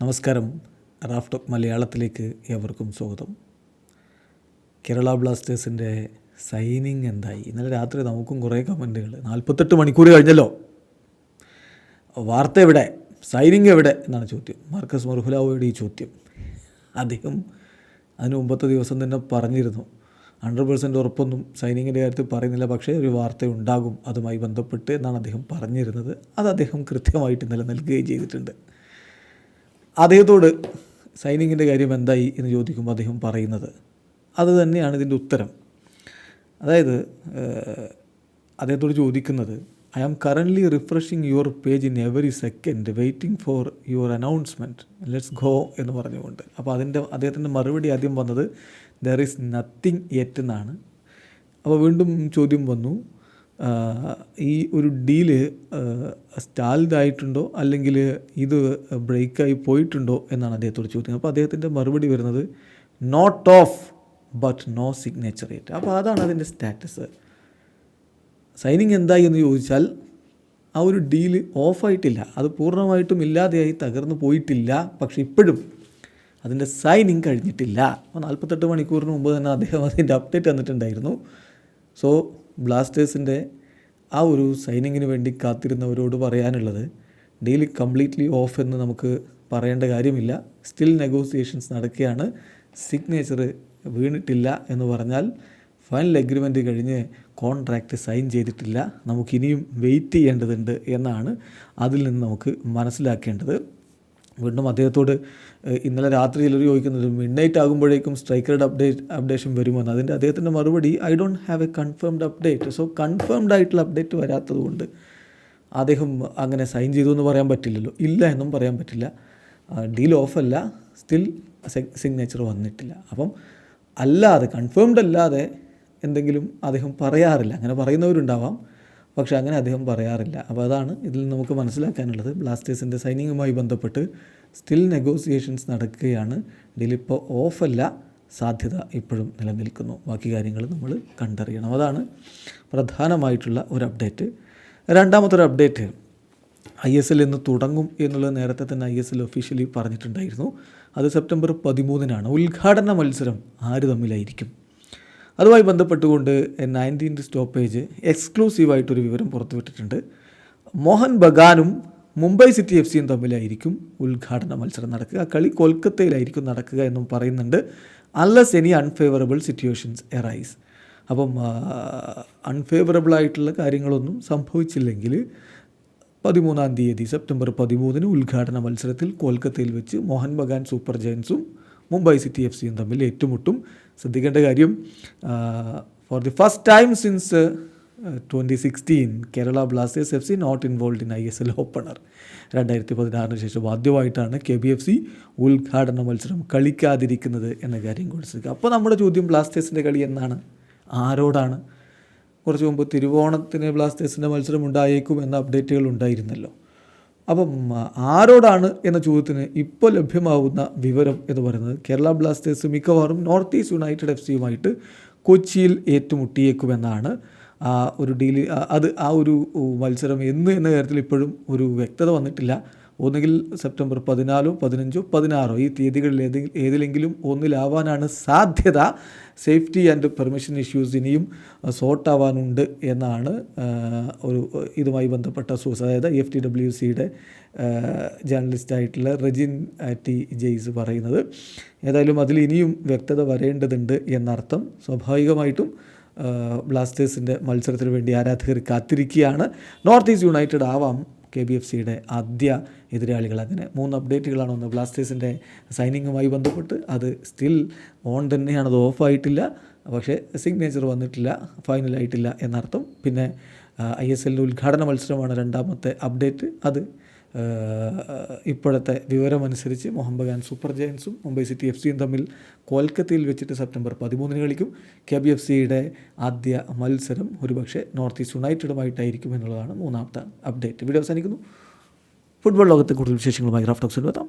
നമസ്കാരം. Raf talk മലയാളത്തിലേക്ക് ഏവർക്കും സ്വാഗതം. കേരള ബ്ലാസ്റ്റേഴ്സിൻ്റെ സൈനിങ് എന്തായി? ഇന്നലെ രാത്രി നമുക്കും കുറേ കമൻറ്റുകൾ. 48 മണിക്കൂർ കഴിഞ്ഞല്ലോ, വാർത്ത എവിടെ, സൈനിങ് എവിടെ എന്നാണ് ചോദ്യം. മാർക്കസ് മർഹുലാവോയുടെ ഈ ചോദ്യം അദ്ദേഹം അതിന് മുമ്പത്തെ ദിവസം തന്നെ പറഞ്ഞിരുന്നു. 100% ഉറപ്പൊന്നും സൈനിങ്ങിൻ്റെ കാര്യത്തിൽ പറയുന്നില്ല, പക്ഷേ ഒരു വാർത്ത ഉണ്ടാകും അതുമായി ബന്ധപ്പെട്ട് എന്നാണ് അദ്ദേഹം പറഞ്ഞിരുന്നത്. അത് അദ്ദേഹം കൃത്യമായിട്ട് ഇന്നലെ നൽകുകയും ചെയ്തിട്ടുണ്ട്. അദ്ദേഹത്തോട് സൈനിങ്ങിൻ്റെ കാര്യം എന്തായി എന്ന് ചോദിക്കുമ്പോൾ അദ്ദേഹം പറയുന്നത് അത് തന്നെയാണ് ഇതിൻ്റെ ഉത്തരം. അതായത് അദ്ദേഹത്തോട് ചോദിക്കുന്നത്, I am currently refreshing your page in every second waiting for your announcement, let's go എന്ന് പറഞ്ഞുകൊണ്ട്. അപ്പോൾ അദ്ദേഹത്തിൻ്റെ മറുപടി ആദ്യം വന്നത് ദർ ഈസ് നത്തിങ് യെറ്റ് എന്നാണ്. അപ്പോൾ വീണ്ടും ചോദ്യം വന്നു, ഈ ഒരു ഡീല് സ്റ്റാൾഡ് ആയിട്ടുണ്ടോ അല്ലെങ്കിൽ ഇത് ബ്രേക്കായി പോയിട്ടുണ്ടോ എന്നാണ് അദ്ദേഹത്തോട് ചോദിക്കുന്നത്. അപ്പോൾ അദ്ദേഹത്തിൻ്റെ മറുപടി വരുന്നത് not off but no signature yet. അപ്പോൾ അതാണ് അതിൻ്റെ സ്റ്റാറ്റസ്. സൈനിങ് എന്തായി എന്ന് ചോദിച്ചാൽ ആ ഒരു ഡീല് ഓഫായിട്ടില്ല, അത് പൂർണ്ണമായിട്ടും ഇല്ലാതെയായി തകർന്നു പോയിട്ടില്ല, പക്ഷെ ഇപ്പോഴും അതിൻ്റെ സൈനിങ് കഴിഞ്ഞിട്ടില്ല. അപ്പോൾ 48 മണിക്കൂറിന് മുമ്പ് തന്നെ അദ്ദേഹം അതിൻ്റെ അപ്ഡേറ്റ് തന്നിട്ടുണ്ടായിരുന്നു. സോ ബ്ലാസ്റ്റേഴ്സിൻ്റെ ആ ഒരു സൈനിങ്ങിന് വേണ്ടി കാത്തിരുന്നവരോട് പറയാനുള്ളത്, ഡീൽ കംപ്ലീറ്റ്ലി ഓഫ് എന്ന് നമുക്ക് പറയേണ്ട കാര്യമില്ല. സ്റ്റിൽ നെഗോസിയേഷൻസ് നടക്കുകയാണ്. സിഗ്നേച്ചർ വീണിട്ടില്ല എന്ന് പറഞ്ഞാൽ ഫൈനൽ എഗ്രിമെൻറ്റ് കഴിഞ്ഞ് കോൺട്രാക്റ്റ് സൈൻ ചെയ്തിട്ടില്ല, നമുക്കിനിയും വെയിറ്റ് ചെയ്യേണ്ടതുണ്ട് എന്നാണ് അതിൽ നിന്ന് നമുക്ക് മനസ്സിലാക്കേണ്ടത്. വീണ്ടും അദ്ദേഹത്തോട് ഇന്നലെ രാത്രി ചിലർ ചോദിക്കുന്നത് മിഡ്നൈറ്റ് ആകുമ്പോഴേക്കും സ്ട്രൈക്കറുടെ അപ്ഡേഷൻ വരുമെന്ന്. അദ്ദേഹത്തിൻ്റെ മറുപടി I don't have A confirmed update. So confirmed ആയിട്ടുള്ള അപ്ഡേറ്റ് വരാത്തത് കൊണ്ട് അദ്ദേഹം അങ്ങനെ സൈൻ ചെയ്തു എന്ന് പറയാൻ പറ്റില്ലല്ലോ, ഇല്ല എന്നും പറയാൻ പറ്റില്ല. ഡീൽ ഓഫല്ല, സ്റ്റിൽ സിഗ്നേച്ചർ വന്നിട്ടില്ല. അപ്പം അല്ലാതെ കൺഫേംഡ് അല്ലാതെ എന്തെങ്കിലും അദ്ദേഹം പറയാറില്ല. അങ്ങനെ പറയുന്നവരുണ്ടാവാം, പക്ഷേ അങ്ങനെ അദ്ദേഹം പറയാറില്ല. അപ്പോൾ അതാണ് ഇതിൽ നമുക്ക് മനസ്സിലാക്കാനുള്ളത്. ബ്ലാസ്റ്റേഴ്സിൻ്റെ സൈനിങ്ങുമായി ബന്ധപ്പെട്ട് സ്റ്റിൽ നെഗോസിയേഷൻസ് നടക്കുകയാണ്. ഡീലിപ്പോൾ ഓഫല്ല, സാധ്യത ഇപ്പോഴും നിലനിൽക്കുന്നു. ബാക്കി കാര്യങ്ങൾ നമ്മൾ കണ്ടറിയണം. അതാണ് പ്രധാനമായിട്ടുള്ള ഒരു അപ്ഡേറ്റ്. രണ്ടാമത്തൊരു അപ്ഡേറ്റ്, ISL എന്ന് തുടങ്ങും എന്നുള്ളത് നേരത്തെ തന്നെ ISL ഒഫീഷ്യലി പറഞ്ഞിട്ടുണ്ടായിരുന്നു. അത് സെപ്റ്റംബർ 13 ഉദ്ഘാടന മത്സരം ആര് തമ്മിലായിരിക്കും? അതുമായി ബന്ധപ്പെട്ടുകൊണ്ട് 19th സ്റ്റോപ്പേജ് എക്സ്ക്ലൂസീവായിട്ടൊരു വിവരം പുറത്തുവിട്ടിട്ടുണ്ട്. മോഹൻ ബഗാനും മുംബൈ സിറ്റി FCയും തമ്മിലായിരിക്കും ഉദ്ഘാടന മത്സരം നടക്കുക. കളി കൊൽക്കത്തയിലായിരിക്കും നടക്കുക എന്നും പറയുന്നുണ്ട്. Unless any unfavourable situations arise. അപ്പം അൺഫേവറബിളായിട്ടുള്ള കാര്യങ്ങളൊന്നും സംഭവിച്ചില്ലെങ്കിൽ 13-ാം തീയതി സെപ്റ്റംബർ 13 ഉദ്ഘാടന മത്സരത്തിൽ കൊൽക്കത്തയിൽ വെച്ച് മോഹൻ ബഗാൻ സൂപ്പർ ജയൻസും മുംബൈ സിറ്റി FCയും തമ്മിൽ ഏറ്റുമുട്ടും. ശ്രദ്ധിക്കേണ്ട കാര്യം, for the first time since 2016 Kerala Blasters FC not involve in ISL opener. 2016 ശേഷം ആദ്യമായിട്ടാണ് KBFC ഉദ്ഘാടന മത്സരം കളിക്കാതിരിക്കുന്നത് എന്ന കാര്യം കൊടുക്കുക. അപ്പോൾ നമ്മുടെ ചോദ്യം, ബ്ലാസ്റ്റേഴ്സിൻ്റെ കളി എന്നാണ്, ആരോടാണ്? കുറച്ച് മുമ്പ് തിരുവോണത്തിന് ബ്ലാസ്റ്റേഴ്സിൻ്റെ മത്സരം ഉണ്ടായേക്കും എന്ന അപ്ഡേറ്റുകൾ ഉണ്ടായിരുന്നല്ലോ. അപ്പം ആരോടാണ് എന്ന ചോദ്യത്തിന് ഇപ്പോൾ ലഭ്യമാവുന്ന വിവരം എന്ന് പറയുന്നത്, കേരള ബ്ലാസ്റ്റേഴ്സ് മിക്കവാറും നോർത്ത് ഈസ്റ്റ് യുണൈറ്റഡ് FCയുമായിട്ട് കൊച്ചിയിൽ ഏറ്റുമുട്ടിയേക്കുമെന്നാണ്. ഒരു ഡീൽ, ആ ഒരു മത്സരം എന്ന കാര്യത്തിൽ ഇപ്പോഴും ഒരു വ്യക്തത വന്നിട്ടില്ല. ഒന്നുകിൽ സെപ്റ്റംബർ 14, 15, 16 ഈ തീയതികളിൽ ഏതിലെങ്കിലും ഒന്നിലാവാനാണ് സാധ്യത. സേഫ്റ്റി ആൻഡ് പെർമിഷൻ ഇഷ്യൂസ് ഇനിയും സോർട്ട് ആവാനുണ്ട് എന്നാണ് ഒരു ഇതുമായി ബന്ധപ്പെട്ട സോഴ്സ്, അതായത് FTWCയുടെ ജേർണലിസ്റ്റായിട്ടുള്ള റെജിൻ ടി ജെയ്സ് പറയുന്നത്. ഏതായാലും അതിൽ ഇനിയും വ്യക്തത വരേണ്ടതുണ്ട് എന്നർത്ഥം. സ്വാഭാവികമായിട്ടും ബ്ലാസ്റ്റേഴ്സിൻ്റെ മത്സരത്തിന് വേണ്ടി ആരാധകർ കാത്തിരിക്കുകയാണ്. നോർത്ത് ഈസ്റ്റ് യുണൈറ്റഡ് ആവാം KBFCയുടെ ആദ്യ എതിരാളികൾ. അങ്ങനെ 3 അപ്ഡേറ്റുകളാണ്. ഒന്ന്, ബ്ലാസ്റ്റേഴ്സിൻ്റെ സൈനിങ്ങുമായി ബന്ധപ്പെട്ട് അത് സ്റ്റിൽ ഓൺ തന്നെയാണ്, അത് ഓഫായിട്ടില്ല, പക്ഷേ സിഗ്നേച്ചർ വന്നിട്ടില്ല, ഫൈനലായിട്ടില്ല എന്നർത്ഥം. പിന്നെ ISL ഉദ്ഘാടന മത്സരമാണ് രണ്ടാമത്തെ അപ്ഡേറ്റ്. അത് ഇപ്പോഴത്തെ വിവരമനുസരിച്ച് മോഹൻ ബഗാൻ സൂപ്പർ ജയൻസും മുംബൈ സിറ്റി FCയും തമ്മിൽ കൊൽക്കത്തയിൽ വെച്ചിട്ട് സെപ്റ്റംബർ 13 കളിക്കും. KBFCയുടെ ആദ്യ മത്സരം ഒരുപക്ഷെ നോർത്ത് ഈസ്റ്റ് യുണൈറ്റഡുമായിട്ടായിരിക്കും എന്നുള്ളതാണ് മൂന്നാമത്തെ അപ്ഡേറ്റ്. വീഡിയോ അവസാനിക്കുന്നു. ഫുട്ബോൾ ലോകത്തെ കൂടുതൽ വിശേഷങ്ങളുമായി റാഫ് ടോക്സിൽ എത്താം.